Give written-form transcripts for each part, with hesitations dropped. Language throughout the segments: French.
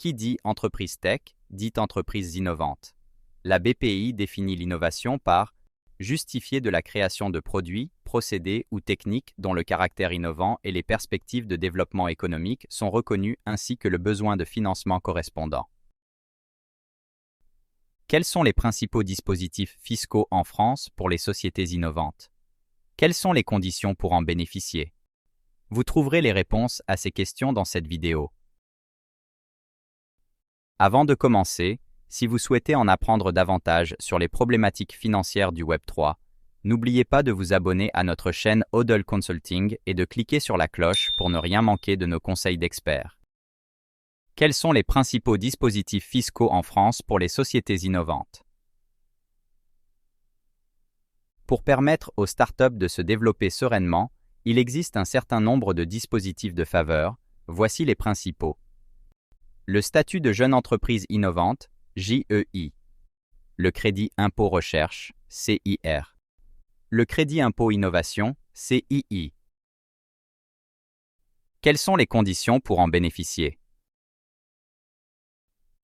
Qui dit entreprise tech, dit entreprise innovante. La BPI définit l'innovation par justifier de la création de produits, procédés ou techniques dont le caractère innovant et les perspectives de développement économique sont reconnus ainsi que le besoin de financement correspondant. Quels sont les principaux dispositifs fiscaux en France pour les sociétés innovantes? Quelles sont les conditions pour en bénéficier? Vous trouverez les réponses à ces questions dans cette vidéo. Avant de commencer, si vous souhaitez en apprendre davantage sur les problématiques financières du Web3, n'oubliez pas de vous abonner à notre chaîne Odell Consulting et de cliquer sur la cloche pour ne rien manquer de nos conseils d'experts. Quels sont les principaux dispositifs fiscaux en France pour les sociétés innovantes? Pour permettre aux startups de se développer sereinement, il existe un certain nombre de dispositifs de faveur. Voici les principaux. Le statut de jeune entreprise innovante, JEI. Le crédit impôt recherche, CIR. Le crédit impôt innovation, CII. Quelles sont les conditions pour en bénéficier?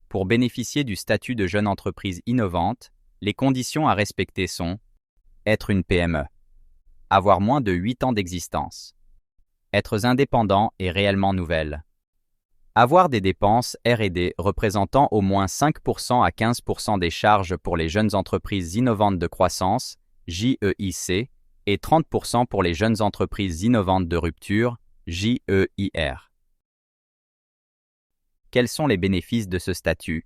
Pour bénéficier du statut de jeune entreprise innovante, les conditions à respecter sont être une PME, avoir moins de 8 ans d'existence, être indépendant et réellement nouvelle, avoir des dépenses R&D représentant au moins 5% à 15% des charges pour les jeunes entreprises innovantes de croissance, JEIC, et 30% pour les jeunes entreprises innovantes de rupture, JEIR. Quels sont les bénéfices de ce statut?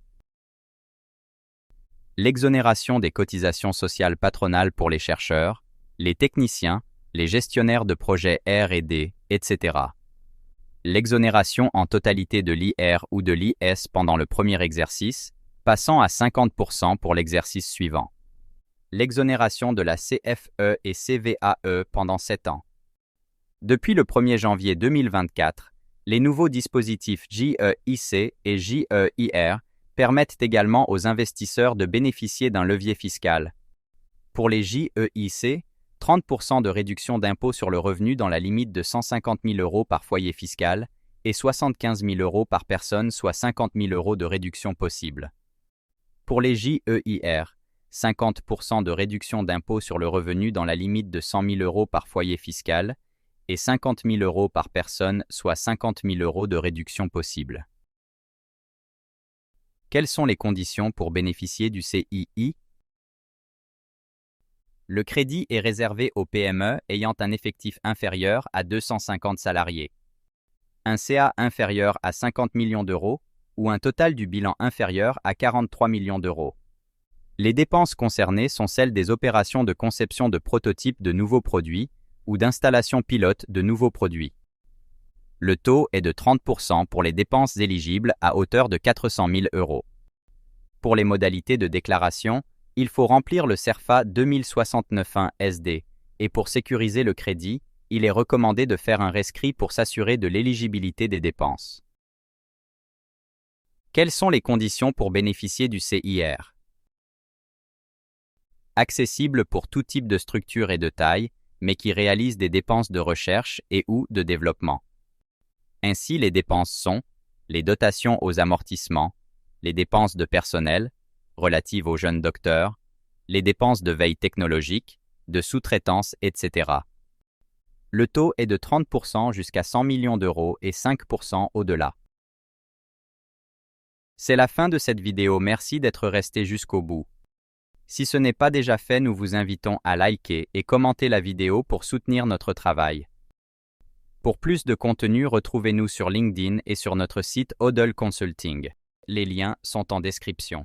L'exonération des cotisations sociales patronales pour les chercheurs, les techniciens, les gestionnaires de projets R&D, etc. L'exonération en totalité de l'IR ou de l'IS pendant le premier exercice, passant à 50% pour l'exercice suivant. L'exonération de la CFE et CVAE pendant 7 ans. Depuis le 1er janvier 2024, les nouveaux dispositifs JEIC et JEIR permettent également aux investisseurs de bénéficier d'un levier fiscal. Pour les JEIC, 30% de réduction d'impôt sur le revenu dans la limite de 150 000 € par foyer fiscal et 75 000 € par personne, soit 50 000 € de réduction possible. Pour les JEIR, 50% de réduction d'impôt sur le revenu dans la limite de 100 000 € par foyer fiscal et 50 000 € par personne, soit 50 000 € de réduction possible. Quelles sont les conditions pour bénéficier du CII? Le crédit est réservé aux PME ayant un effectif inférieur à 250 salariés, un CA inférieur à 50 millions d'euros ou un total du bilan inférieur à 43 millions d'euros. Les dépenses concernées sont celles des opérations de conception de prototypes de nouveaux produits ou d'installation pilote de nouveaux produits. Le taux est de 30% pour les dépenses éligibles à hauteur de 400 000 €. Pour les modalités de déclaration, il faut remplir le CERFA 2069-1 SD et pour sécuriser le crédit, il est recommandé de faire un rescrit pour s'assurer de l'éligibilité des dépenses. Quelles sont les conditions pour bénéficier du CIR? Accessible pour tout type de structure et de taille, mais qui réalise des dépenses de recherche et ou de développement. Ainsi, les dépenses sont les dotations aux amortissements, les dépenses de personnel, relatives aux jeunes docteurs, les dépenses de veille technologique, de sous-traitance, etc. Le taux est de 30% jusqu'à 100 millions d'euros et 5% au-delà. C'est la fin de cette vidéo, merci d'être resté jusqu'au bout. Si ce n'est pas déjà fait, nous vous invitons à liker et commenter la vidéo pour soutenir notre travail. Pour plus de contenu, retrouvez-nous sur LinkedIn et sur notre site Odell Consulting. Les liens sont en description.